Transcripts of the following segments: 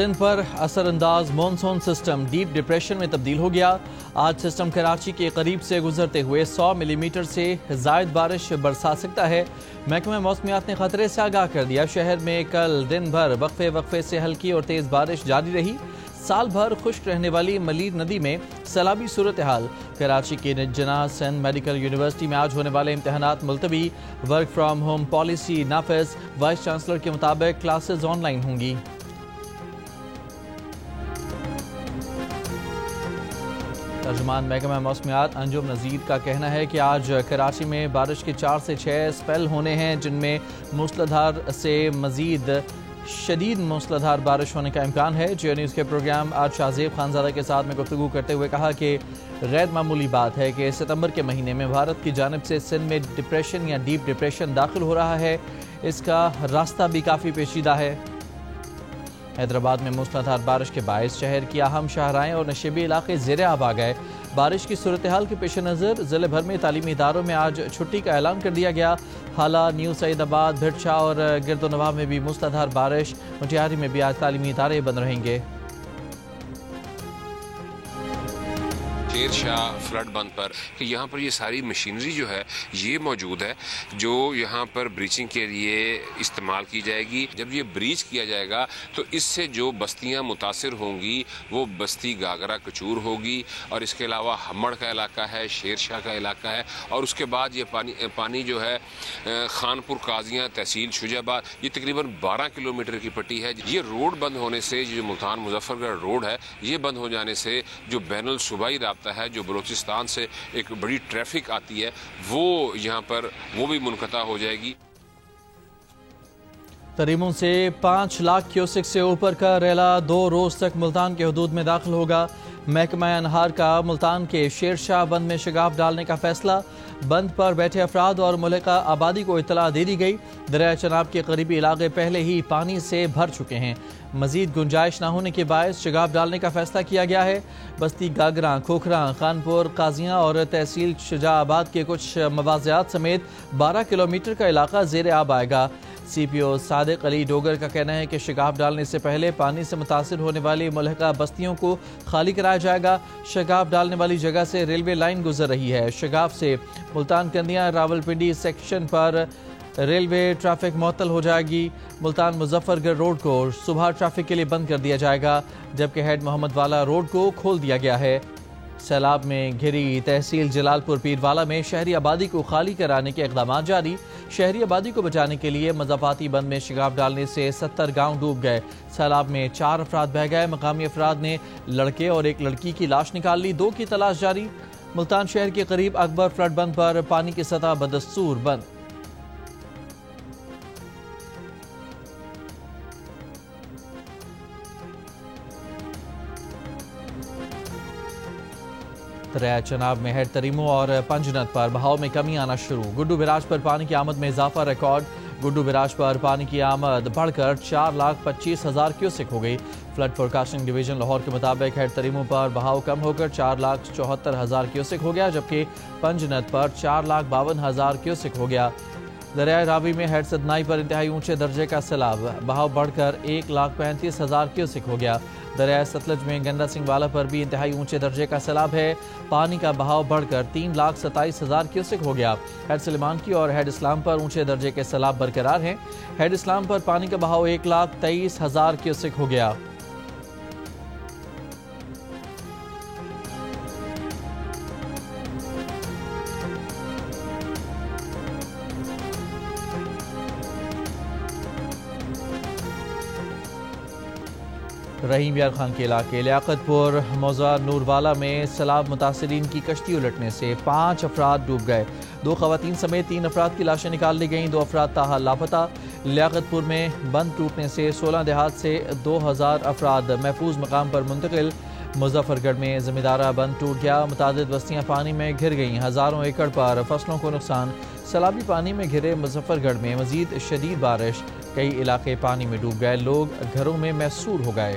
سندھ پر اثر انداز monsoon system deep depression میں تبدیل ہو گیا۔ آج سسٹم کراچی کے قریب سے گزرتے ہوئے 100 ملی میٹر سے زائد بارش برسا سکتا ہے۔ محکمہ موسمیات نے خطرے سے آگاہ کر دیا۔ شہر میں کل دن بھر وقفے سے ہلکی اور تیز بارش جاری رہی۔ سال بھر خشک رہنے والی ملیر ندی میں سیلابی صورتحال۔ کراچی کی جناح سندھ میڈیکل یونیورسٹی میں آج ہونے والے امتحانات ملتوی۔ ورک فرام ہوم پالیسی نافذ۔ وائس چانسلر کے مطابق کلاسز آن لائن ہوں گی۔ ترجمان محکمہ موسمیات انجم نذیر کا کہنا ہے کہ آج کراچی میں بارش کے 4 سے 6 سپیل ہونے ہیں، جن میں موسلادھار سے مزید شدید موسلادھار بارش ہونے کا امکان ہے۔ جیو نیوز کے پروگرام آج شاہزیب خانزادہ کے ساتھ میں گفتگو کرتے ہوئے کہا کہ غیر معمولی بات ہے کہ ستمبر کے مہینے میں بھارت کی جانب سے سندھ میں ڈپریشن یا ڈیپ ڈپریشن داخل ہو رہا ہے۔ اس کا راستہ بھی کافی پیچیدہ ہے۔ حیدرآباد میں موسلادھار بارش کے باعث شہر کی اہم شاہراہیں اور نشیبی علاقے زیر آب آ گئے۔ بارش کی صورتحال کے پیش نظر ضلع بھر میں تعلیمی اداروں میں آج چھٹی کا اعلان کر دیا گیا۔ حالہ، نیو سعید آباد، بھٹشاہ اور گرد و نواح میں بھی موسلادھار بارش۔ مٹیاری میں بھی آج تعلیمی ادارے بند رہیں گے۔ شیر شاہ فلڈ بند پر کہ یہاں پر یہ ساری مشینری جو ہے یہ موجود ہے جو یہاں پر بریچنگ کے لیے استعمال کی جائے گی۔ جب یہ بریچ کیا جائے گا تو اس سے جو بستیاں متاثر ہوں گی وہ بستی گاگرا کچور ہوگی، اور اس کے علاوہ ہمڑ کا علاقہ ہے، شیر شاہ کا علاقہ ہے، اور اس کے بعد یہ پانی جو ہے خانپور قاضیاں تحصیل شجاباد، یہ تقریباً 12 کلومیٹر کی پٹی ہے۔ یہ روڈ بند ہونے سے، جو ملتان مظفر گڑھ روڈ ہے یہ بند ہو جانے سے جو بین الصوبائی رابطہ ہے، جو بلوچستان سے ایک بڑی ٹریفک آتی ہے، وہ یہاں پر وہ بھی منقطع ہو جائے گی۔ تریموں سے 5 لاکھ کیوسک سے اوپر کا ریلا 2 روز تک ملتان کے حدود میں داخل ہوگا۔ محکمہ انہار کا ملتان کے شیر شاہ بند میں شگاف ڈالنے کا فیصلہ۔ بند پر بیٹھے افراد اور ملحقہ آبادی کو اطلاع دے دی گئی۔ دریائے چناب کے قریبی علاقے پہلے ہی پانی سے بھر چکے ہیں۔ مزید گنجائش نہ ہونے کے باعث شگاف ڈالنے کا فیصلہ کیا گیا ہے۔ بستی گاگراں، کھوکھراں، خانپور قاضیاں اور تحصیل شجاع آباد کے کچھ مواضعات سمیت 12 کلومیٹر کا علاقہ زیر آب آئے گا۔ سی پی او صادق علی ڈوگر کا کہنا ہے کہ شگاف ڈالنے سے پہلے پانی سے متاثر ہونے والی ملحقہ بستیوں کو خالی کرایا جائے گا۔ شگاف ڈالنے والی جگہ سے ریلوے لائن گزر رہی ہے۔ شگاف سے ملتان کندیاں راولپنڈی سیکشن پر ریلوے ٹریفک معطل ہو جائے گی۔ ملتان مظفر گڑھ روڈ کو صبح ٹریفک کے لیے بند کر دیا جائے گا، جبکہ ہیڈ محمد والا روڈ کو کھول دیا گیا ہے۔ سیلاب میں گھری تحصیل جلال پور پیروالا میں شہری آبادی کو خالی کرانے کے اقدامات جاری۔ شہری آبادی کو بچانے کے لیے مضافاتی بند میں شگاف ڈالنے سے 70 گاؤں ڈوب گئے۔ سیلاب میں 4 افراد بہہ گئے۔ مقامی افراد نے لڑکے اور ایک لڑکی کی لاش نکال لی، 2 کی تلاش جاری۔ ملتان شہر کے قریب اکبر فلڈ بند پر پانی کی سطح بدستور بند۔ دریائے چناب میں ہیڈ تریمو اور پنجنت پر بہاؤ میں کمی آنا شروع۔ گڈو براج پر پانی کی آمد میں اضافہ ریکارڈ۔ گڈو براج پر پانی کی آمد بڑھ کر 4,25,000 کیوسک ہو گئی۔ فلڈ فورکاسٹنگ ڈویژن لاہور کے مطابق ہیڈ تریمو پر بہاؤ کم ہو کر 4,74,000 کیوسک ہو گیا، جبکہ پنجنت پر 4,52,000 کیوسک ہو گیا۔ دریائے راوی میں ہیڈ سدنائی پر انتہائی اونچے درجے کا سیلاب، بہاؤ بڑھ کر 1,35,000 کیوسک ہو گیا۔ دریائے ستلج میں گنڈا سنگھ والا پر بھی انتہائی اونچے درجے کا سیلاب ہے، پانی کا بہاؤ بڑھ کر 3,27,000 کیوسک ہو گیا۔ ہیڈ سلیمان کی اور ہیڈ اسلام پر اونچے درجے کے سیلاب برقرار ہیں۔ ہیڈ اسلام پر پانی کا بہاؤ 1,23,000 کیوسک ہو گیا۔ رحیم یار خان کے علاقے لیاقت پور موضع نوروالا میں سیلاب متاثرین کی کشتی الٹنے سے 5 افراد ڈوب گئے۔ 2 خواتین سمیت 3 افراد کی لاشیں نکال لی گئیں، 2 افراد تاحال لاپتہ۔ لیاقت پور میں بند ٹوٹنے سے 16 دیہات سے 2,000 افراد محفوظ مقام پر منتقل۔ مظفر گڑھ میں زمیندارہ بند ٹوٹ گیا، متعدد بستیاں پانی میں گھر گئیں، ہزاروں ایکڑ پر فصلوں کو نقصان۔ سیلابی پانی میں گھرے مظفر گڑھ میں مزید شدید بارش، کئی علاقے پانی میں ڈوب گئے، لوگ گھروں میں محصور ہو گئے۔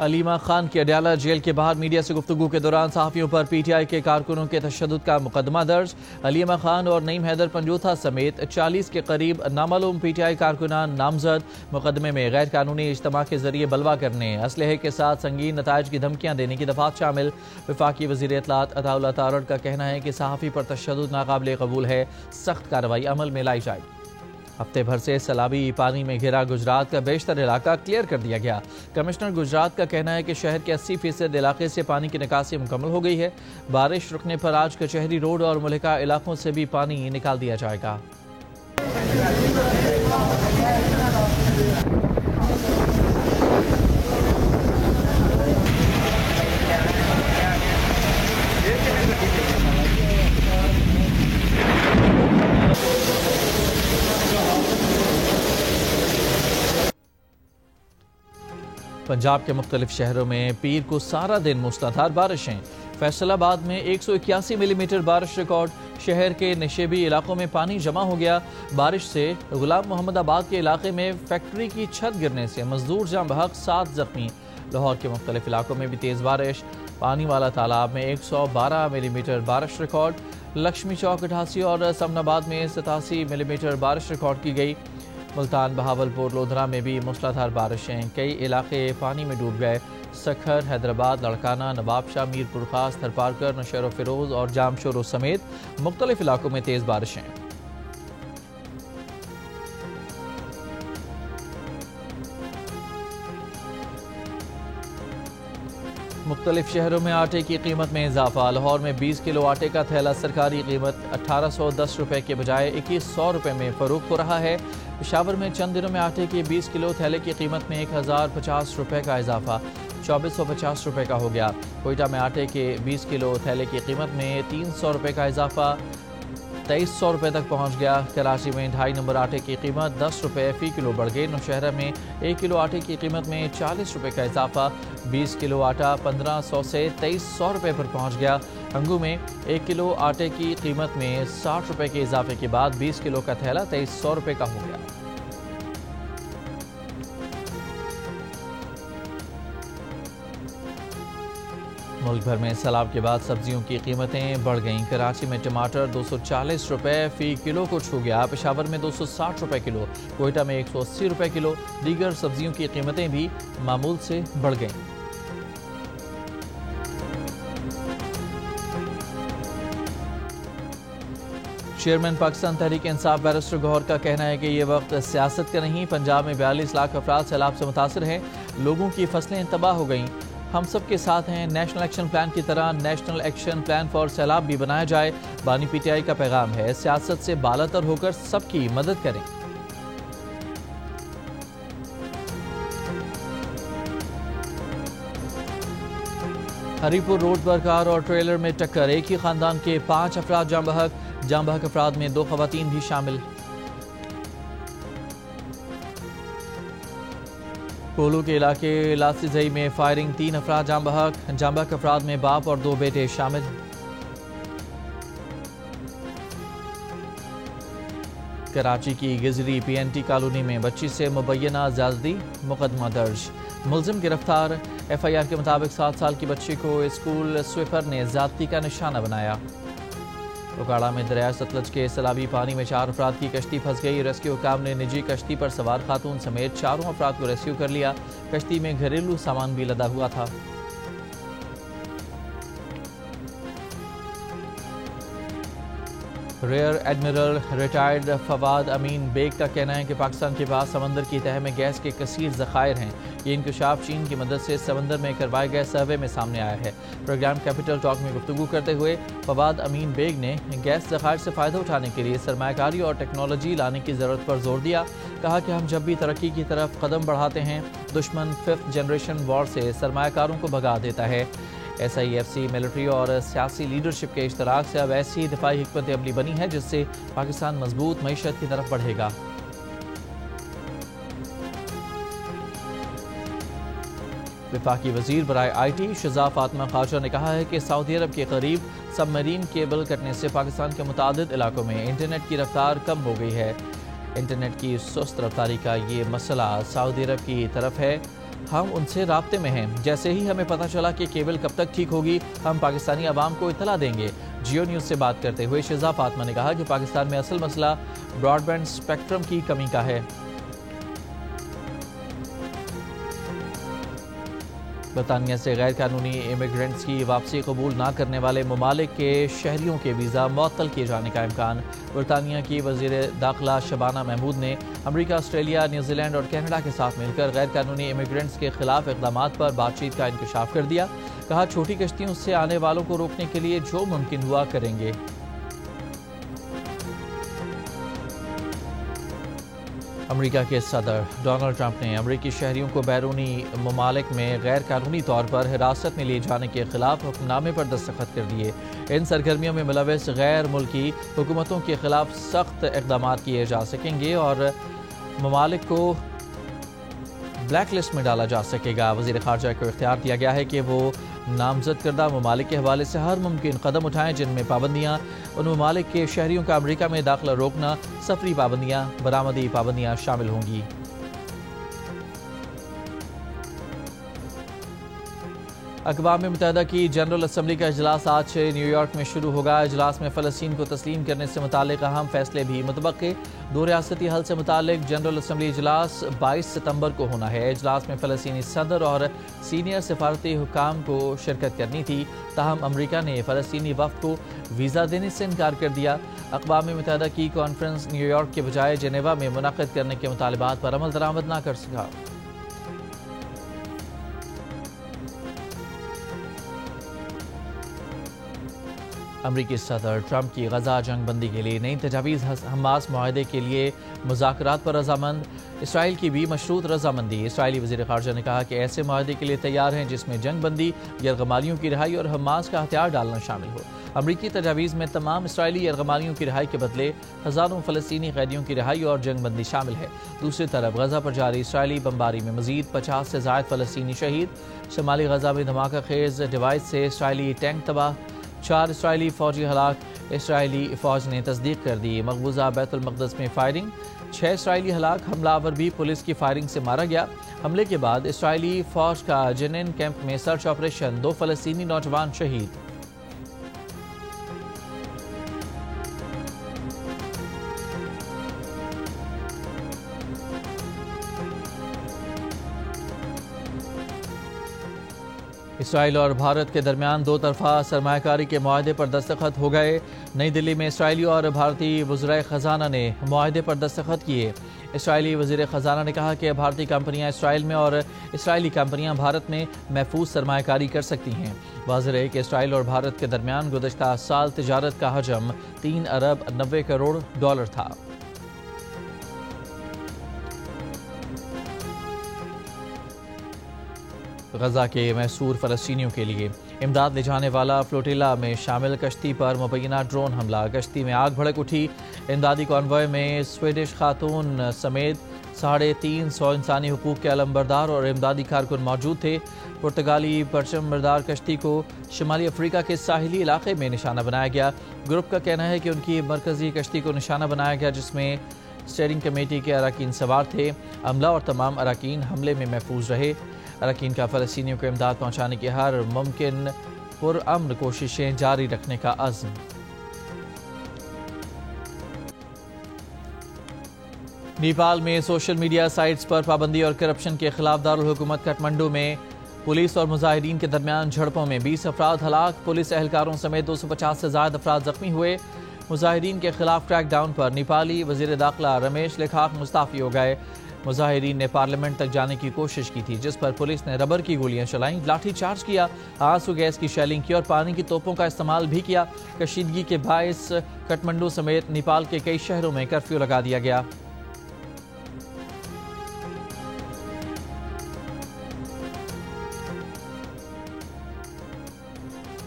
علیمہ خان کی اڈیالہ جیل کے باہر میڈیا سے گفتگو کے دوران صحافیوں پر پی ٹی آئی کے کارکنوں کے تشدد کا مقدمہ درج۔ علیمہ خان اور نعیم حیدر پنجوتھا سمیت 40 کے قریب نامعلوم پی ٹی آئی کارکنان نامزد۔ مقدمے میں غیر قانونی اجتماع کے ذریعے بلوا کرنے، اسلحے کے ساتھ سنگین نتائج کی دھمکیاں دینے کی دفعات شامل۔ وفاقی وزیر اطلاعات عطا اللہ تارڑ کا کہنا ہے کہ صحافی پر تشدد ناقابل قبول ہے، سخت کارروائی عمل میں لائی جائے گی۔ ہفتے بھر سے سیلابی پانی میں گھرا گجرات کا بیشتر علاقہ کلیئر کر دیا گیا۔ کمشنر گجرات کا کہنا ہے کہ شہر کے 80% علاقے سے پانی کی نکاسی مکمل ہو گئی ہے۔ بارش رکنے پر آج کچہری روڈ اور ملکہ علاقوں سے بھی پانی نکال دیا جائے گا۔ پنجاب کے مختلف شہروں میں پیر کو سارا دن موسلادھار بارشیں۔ فیصل آباد میں 181 ملی میٹر بارش ریکارڈ۔ شہر کے نشیبی علاقوں میں پانی جمع ہو گیا۔ بارش سے غلام محمد آباد کے علاقے میں فیکٹری کی چھت گرنے سے مزدور جاں بحق 7 زخمی۔ لاہور کے مختلف علاقوں میں بھی تیز بارش۔ پانی والا تالاب میں 112 ملی میٹر بارش ریکارڈ۔ لکشمی چوک 88 اور سمن آباد میں 87 ملی میٹر بارش ریکارڈ کی گئی۔ ملتان، بہاولپور، لودھرا میں بھی موسلادھار بارشیں، کئی علاقے پانی میں ڈوب گئے۔ سکھر، حیدرآباد، لڑکانہ، نواب شاہ، میرپور خاص، تھرپارکر، نوشہر و فیروز اور جام شورو سمیت مختلف علاقوں میں تیز بارشیں۔ مختلف شہروں میں آٹے کی قیمت میں اضافہ۔ لاہور میں 20 کلو آٹے کا تھیلا سرکاری قیمت 1810 روپے کے بجائے 2100 روپے میں فروخت ہو رہا ہے۔ پشاور میں چند دنوں میں آٹے کے 20 کلو تھیلے کی قیمت میں 1050 روپے کا اضافہ 2450 روپے کا ہو گیا۔ کوئٹہ میں آٹے کے 20 کلو تھیلے کی قیمت میں 300 روپے کا اضافہ 2300 روپے تک پہنچ گیا۔ کراچی میں 2.5 نمبر آٹے کی قیمت 10 روپے فی کلو بڑھ گئی۔ نوشہرہ میں 1 کلو آٹے کی قیمت میں 40 روپے کا اضافہ 20 کلو آٹا 1500 سے 2300 روپے پر پہنچ گیا۔ ہنگو میں 1 کلو آٹے کی قیمت میں 60 روپے کے اضافے کے بعد 20 کلو کا تھیلا 2300 روپے کا ہو گیا۔ ملک بھر میں سیلاب کے بعد سبزیوں کی قیمتیں بڑھ گئیں۔ کراچی میں ٹماٹر 240 روپے فی کلو کو چھو گیا۔ پشاور میں 260 روپے کلو، کوئٹہ میں 180 روپے کلو۔ دیگر سبزیوں کی قیمتیں بھی معمول سے بڑھ گئیں۔ چیئرمین پاکستان تحریک انصاف بیرسٹر گوہر کا کہنا ہے کہ یہ وقت سیاست کا نہیں۔ پنجاب میں 42 لاکھ افراد سیلاب سے متاثر ہیں، لوگوں کی فصلیں تباہ ہو گئیں۔ ہم سب کے ساتھ ہیں، نیشنل ایکشن پلان کی طرح نیشنل ایکشن پلان فار سیلاب بھی بنایا جائے۔ بانی پی ٹی آئی کا پیغام ہے، سیاست سے بالاتر ہو کر سب کی مدد کریں۔ ہری پور روڈ پر کار اور ٹریلر میں ٹکر، ایک ہی خاندان کے 5 افراد جاں بحق افراد میں 2 خواتین بھی شامل۔ پولو کے علاقے لاسیزئی میں فائرنگ، 3 افراد جاں بحق افراد میں باپ اور 2 بیٹے شامل۔ کراچی کی گزری پی این ٹی کالونی میں بچی سے مبینہ زیادتی، مقدمہ درج۔ ملزم گرفتار، ایف آئی آر کے مطابق 7 سال کی بچی کو اسکول سویپر نے زیادتی کا نشانہ بنایا۔ اکاڑا میں دریائے ستلج کے سیلابی پانی میں 4 افراد کی کشتی پھنس گئی۔ ریسکیو حکام نے نجی کشتی پر سوار خاتون سمیت 4 افراد کو ریسکیو کر لیا۔ کشتی میں گھریلو سامان بھی لدا ہوا تھا۔ ریئر ایڈمرل ریٹائرڈ فواد امین بیگ کا کہنا ہے کہ پاکستان کے پاس سمندر کی تہہ میں گیس کے کثیر ذخائر ہیں۔ یہ انکشاف چین کی مدد سے سمندر میں کروائے گئے سروے میں سامنے آیا ہے۔ پروگرام کیپٹل ٹاک میں گفتگو کرتے ہوئے فواد امین بیگ نے گیس ذخائر سے فائدہ اٹھانے کے لیے سرمایہ کاری اور ٹیکنالوجی لانے کی ضرورت پر زور دیا۔ کہا کہ ہم جب بھی ترقی کی طرف قدم بڑھاتے ہیں، دشمن 5th جنریشن وار سے سرمایہ کاروں کو بھگا دیتا ہے۔ S I F C military اور سیاسی لیڈرشپ کے اشتراک سے اب ایسی دفاعی حکمت عملی بنی ہے جس سے پاکستان مضبوط معیشت کی طرف بڑھے گا۔ وفاقی وزیر برائے آئی ٹی شہزاد فاطمہ خواجہ نے کہا ہے کہ سعودی عرب کے قریب سب مرین کیبل کٹنے سے پاکستان کے متعدد علاقوں میں انٹرنیٹ کی رفتار کم ہو گئی ہے۔ انٹرنیٹ کی سست رفتاری کا یہ مسئلہ سعودی عرب کی طرف ہے۔ ہم ان سے رابطے میں ہیں. جیسے ہی ہمیں پتہ چلا کہ کیبل کب تک ٹھیک ہوگی ہم پاکستانی عوام کو اطلاع دیں گے. جیو نیوز سے بات کرتے ہوئے شہزاد فاطمہ نے کہا کہ پاکستان میں اصل مسئلہ براڈ بینڈ اسپیکٹرم کی کمی کا ہے. برطانیہ سے غیر قانونی امیگرینٹس کی واپسی قبول نہ کرنے والے ممالک کے شہریوں کے ویزا معطل کیے جانے کا امکان. برطانیہ کی وزیر داخلہ شبانہ محمود نے امریکہ، آسٹریلیا، نیوزی لینڈ اور کینیڈا کے ساتھ مل کر غیر قانونی امیگرینٹس کے خلاف اقدامات پر بات چیت کا انکشاف کر دیا. کہا چھوٹی کشتیوں سے آنے والوں کو روکنے کے لیے جو ممکن ہوا کریں گے. امریکہ کے صدر ڈونلڈ ٹرمپ نے امریکی شہریوں کو بیرونی ممالک میں غیر قانونی طور پر حراست میں لیے جانے کے خلاف حکم نامے پر دستخط کر دیے. ان سرگرمیوں میں ملوث غیر ملکی حکومتوں کے خلاف سخت اقدامات کیے جا سکیں گے اور ممالک کو بلیک لسٹ میں ڈالا جا سکے گا. وزیر خارجہ کو اختیار دیا گیا ہے کہ وہ نامزد کردہ ممالک کے حوالے سے ہر ممکن قدم اٹھائیں جن میں پابندیاں، ان ممالک کے شہریوں کا امریکہ میں داخلہ روکنا، سفری پابندیاں، برآمدی پابندیاں شامل ہوں گی. اقوام متحدہ کی جنرل اسمبلی کا اجلاس آج سے نیو یارک میں شروع ہوگا. اجلاس میں فلسطین کو تسلیم کرنے سے متعلق اہم فیصلے بھی متوقع. دو ریاستی حل سے متعلق جنرل اسمبلی اجلاس 22 ستمبر کو ہونا ہے. اجلاس میں فلسطینی صدر اور سینئر سفارتی حکام کو شرکت کرنی تھی، تاہم امریکہ نے فلسطینی وفد کو ویزا دینے سے انکار کر دیا. اقوام متحدہ کی کانفرنس نیو یارک کے بجائے جنیوا میں منعقد کرنے کے مطالبات پر عمل درآمد نہ کر سکا. امریکی صدر ٹرمپ کی غزہ جنگ بندی کے لیے نئی تجاویز، حماس معاہدے کے لیے مذاکرات پر رضامند، اسرائیل کی بھی مشروط رضامندی. اسرائیلی وزیر خارجہ نے کہا کہ ایسے معاہدے کے لیے تیار ہیں جس میں جنگ بندی، یرغمالیوں کی رہائی اور حماس کا ہتھیار ڈالنا شامل ہو. امریکی تجاویز میں تمام اسرائیلی یرغمالیوں کی رہائی کے بدلے ہزاروں فلسطینی قیدیوں کی رہائی اور جنگ بندی شامل ہے. دوسری طرف غزہ پر جاری اسرائیلی بمباری میں مزید 50 سے زائد فلسطینی شہید. شمالی غزہ میں دھماکہ خیز ڈیوائس سے اسرائیلی ٹینک تباہ، 4 اسرائیلی فوجی ہلاک. اسرائیلی فوج نے تصدیق کر دی مقبوضہ بیت المقدس میں فائرنگ، 6 اسرائیلی ہلاک، حملہ آور بھی پولیس کی فائرنگ سے مارا گیا. حملے کے بعد اسرائیلی فوج کا جنین کیمپ میں سرچ آپریشن، 2 فلسطینی نوجوان شہید. اسرائیل اور بھارت کے درمیان دو طرفہ سرمایہ کاری کے معاہدے پر دستخط ہو گئے. نئی دلی میں اسرائیلی اور بھارتی وزرائے خزانہ نے معاہدے پر دستخط کیے. اسرائیلی وزیر خزانہ نے کہا کہ بھارتی کمپنیاں اسرائیل میں اور اسرائیلی کمپنیاں بھارت میں محفوظ سرمایہ کاری کر سکتی ہیں. واضح ہے کہ اسرائیل اور بھارت کے درمیان گزشتہ سال تجارت کا حجم 3 ارب 90 کروڑ ڈالر تھا. غزہ کے محصور فلسطینیوں کے لیے امداد لے جانے والا فلوٹیلا میں شامل کشتی پر مبینہ ڈرون حملہ، کشتی میں آگ بھڑک اٹھی. امدادی کانوائے میں سویڈش خاتون سمیت 350 انسانی حقوق کے علمبردار اور امدادی کارکن موجود تھے. پرتگالی پرچم بردار کشتی کو شمالی افریقہ کے ساحلی علاقے میں نشانہ بنایا گیا. گروپ کا کہنا ہے کہ ان کی مرکزی کشتی کو نشانہ بنایا گیا جس میں اسٹیئرنگ کمیٹی کے اراکین سوار تھے. عملہ اور تمام اراکین حملے میں محفوظ رہے. اراکین کا فلسطینیوں کو امداد پہنچانے کی ہر ممکن پرامن کوششیں جاری رکھنے کا عزم. نیپال میں سوشل میڈیا سائٹس پر پابندی اور کرپشن کے خلاف دارالحکومت کٹھمنڈو میں پولیس اور مظاہرین کے درمیان جھڑپوں میں 20 افراد ہلاک، پولیس اہلکاروں سمیت 250 سے زائد افراد زخمی ہوئے. مظاہرین کے خلاف کریک ڈاؤن پر نیپالی وزیر داخلہ رمیش لیکھاک مستعفی ہو گئے. مظاہرین نے پارلیمنٹ تک جانے کی کوشش کی تھی جس پر پولیس نے ربر کی گولیاں چلائیں، لاٹھی چارج کیا، آنسو گیس کی شیلنگ کی اور پانی کی توپوں کا استعمال بھی کیا. کشیدگی کے باعث کٹھمنڈو سمیت نیپال کے کئی شہروں میں کرفیو لگا دیا گیا.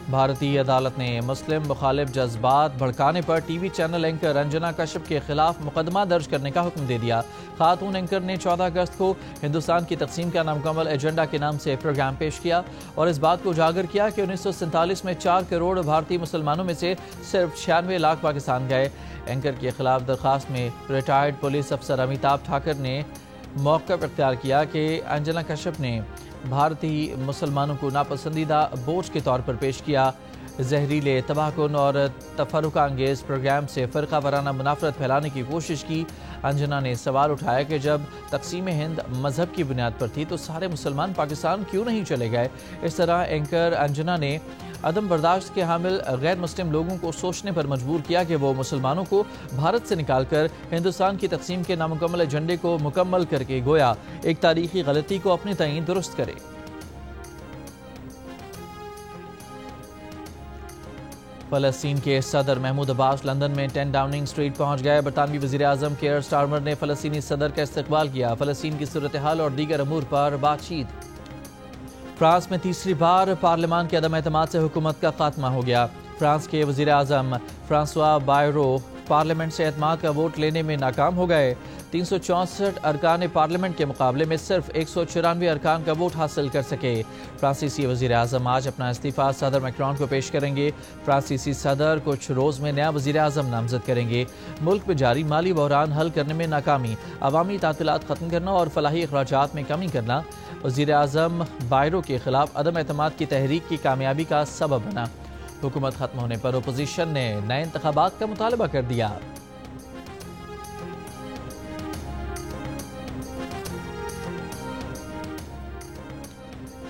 بھارتی عدالت نے مسلم مخالف جذبات بھڑکانے پر T V channel anchor Ranjana Kashyap کے خلاف مقدمہ درج کرنے کا حکم دے دیا. خاتون اینکر نے 14 اگست کو ہندوستان کی تقسیم کا نامکمل ایجنڈا کے نام سے پروگرام پیش کیا اور اس بات کو اجاگر کیا کہ 1947 میں 4 کروڑ بھارتی مسلمانوں میں سے صرف 96 لاکھ پاکستان گئے. اینکر کے خلاف درخواست میں ریٹائرڈ پولیس افسر امیتابھ ٹھاکر نے موقف اختیار کیا کہ انجنا کشف نے بھارتی مسلمانوں کو ناپسندیدہ بوجھ کے طور پر پیش کیا۔ زہریلے، تباہ کن اور تفرقہ انگیز پروگرام سے فرقہ وارانہ منافرت پھیلانے کی کوشش کی۔ انجنا نے سوال اٹھایا کہ جب تقسیم ہند مذہب کی بنیاد پر تھی تو سارے مسلمان پاکستان کیوں نہیں چلے گئے؟ اس طرح اینکر انجنا نے عدم برداشت کے حامل غیر مسلم لوگوں کو سوچنے پر مجبور کیا کہ وہ مسلمانوں کو بھارت سے نکال کر ہندوستان کی تقسیم کے نامکمل ایجنڈے کو مکمل کر کے گویا ایک تاریخی غلطی کو اپنے تئیں درست کرے۔ فلسطین کے صدر محمود عباس لندن میں 10 ڈاؤننگ اسٹریٹ پہنچ گئے۔ برطانوی وزیراعظم کیئر سٹارمر نے فلسطینی صدر کا استقبال کیا۔ فلسطین کی صورتحال اور دیگر امور پر بات چیت۔ فرانس میں تیسری بار پارلیمان کے عدم اعتماد سے حکومت کا خاتمہ ہو گیا۔ فرانس کے وزیراعظم فرانسوا بائرو پارلیمنٹ سے اعتماد کا ووٹ لینے میں ناکام ہو گئے۔ 364 ارکان پارلیمنٹ کے مقابلے میں صرف 194 ارکان کا ووٹ حاصل کر سکے۔ فرانسیسی وزیراعظم آج اپنا استعفیٰ صدر میکرون کو پیش کریں گے۔ فرانسیسی صدر کچھ روز میں نیا وزیراعظم نامزد کریں گے۔ ملک میں جاری مالی بحران حل کرنے میں ناکامی، عوامی تعطیلات ختم کرنا اور فلاحی اخراجات میں کمی کرنا وزیراعظم بائرو کے خلاف عدم اعتماد کی تحریک کی کامیابی کا سبب بنا۔ حکومت ختم ہونے پر اپوزیشن نے نئے انتخابات کا مطالبہ کر دیا۔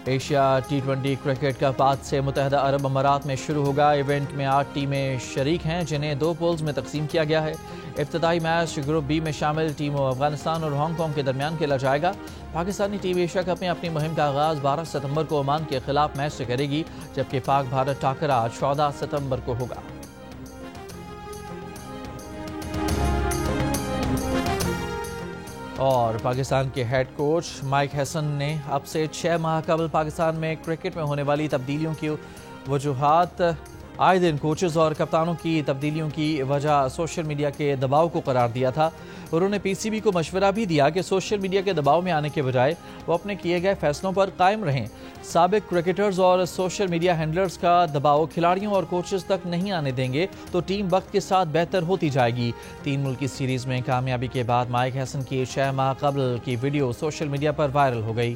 ایشیا T20 کرکٹ کا 5 سے متحدہ عرب امارات میں شروع ہوگا۔ ایونٹ میں 8 ٹیمیں شریک ہیں جنہیں 2 پولز میں تقسیم کیا گیا ہے۔ افتتاحی میچ گروپ بی میں شامل ٹیموں افغانستان اور ہانگ کانگ کے درمیان کھیلا جائے گا۔ پاکستانی ٹیم ایشیا کپ میں اپنی مہم کا آغاز 12 ستمبر کو عمان کے خلاف میچ سے کرے گی، جبکہ پاک بھارت ٹاکرا 14 ستمبر کو ہوگا۔ اور پاکستان کے ہیڈ کوچ مائک ہیسن نے اب سے 6 ماہ قبل پاکستان میں کرکٹ میں ہونے والی تبدیلیوں کی وجوہات آئے دن کوچز اور کپتانوں کی تبدیلیوں کی وجہ سوشل میڈیا کے دباؤ کو قرار دیا تھا۔ انہوں نے پی سی بی کو مشورہ بھی دیا کہ سوشل میڈیا کے دباؤ میں آنے کے بجائے وہ اپنے کیے گئے فیصلوں پر قائم رہیں۔ سابق کرکٹرز اور سوشل میڈیا ہینڈلرز کا دباؤ کھلاڑیوں اور کوچز تک نہیں آنے دیں گے تو ٹیم وقت کے ساتھ بہتر ہوتی جائے گی۔ 3 ملکی سیریز میں کامیابی کے بعد مائک ہیسن کی 6 ماہ قبل کی ویڈیو سوشل میڈیا پر وائرل ہو گئی۔